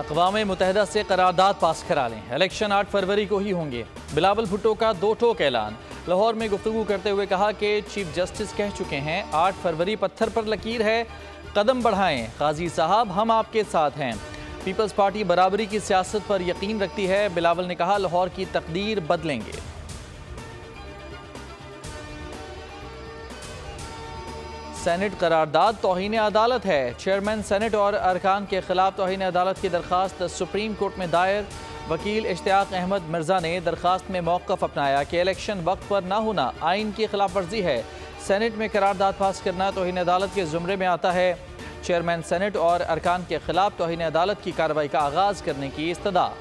अक़वाम मुत्तहिदा से करारदाद पास करा लें, इलेक्शन 8 फरवरी को ही होंगे। बिलावल भुट्टो का दो टोक ऐलान। लाहौर में गुफ्तगू करते हुए कहा कि चीफ जस्टिस कह चुके हैं 8 फरवरी पत्थर पर लकीर है, कदम बढ़ाएं काजी साहब, हम आपके साथ हैं। पीपल्स पार्टी बराबरी की सियासत पर यकीन रखती है। बिलावल ने कहा लाहौर की तकदीर बदलेंगे। सेनेट करारदाद तौहीन अदालत है। चेयरमैन सेनेट और अरकान के खिलाफ तौहीन अदालत की दरख्वास्त सुप्रीम कोर्ट में दायर। वकील इश्तियाक अहमद मिर्जा ने दरख्वास्त में मौक़िफ़ अपनाया कि इलेक्शन वक्त पर न होना आइन की खिलाफ वर्जी है। सेनेट में करारदाद पास करना तौहीन अदालत के ज़ुमरे में आता है। चेयरमैन सेनेट और अरकान के खिलाफ तौहीन अदालत की कार्रवाई का आगाज़ करने की इस्तदा।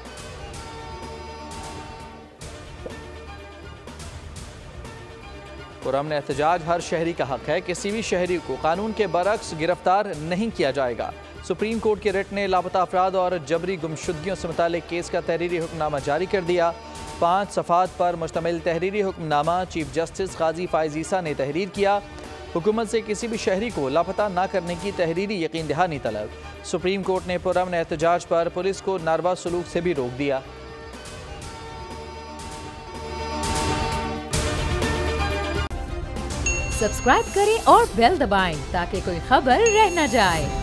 पुरअमन एहतजाज हर शहरी का हक है, किसी भी शहरी को कानून के बरक्स गिरफ्तार नहीं किया जाएगा। सुप्रीम कोर्ट के रिट ने लापता अफराद और जबरी गुमशुदगियों से मुतालिक केस का तहरीरी हुक्मनामा जारी कर दिया। 5 सफ़ात पर मुश्तमिल तहरीरी हुक्मनामा चीफ जस्टिस काजी फाइज़ ईसा ने तहरीर किया। हुकूमत से किसी भी शहरी को लापता न करने की तहरीरी यकीन दहानी तलब। सुप्रीम कोर्ट ने पुरअमन एहतजाज पर पुलिस को नारवा सलूक से भी रोक दिया। सब्सक्राइब करें और बेल दबाएं ताकि कोई खबर रह न जाए।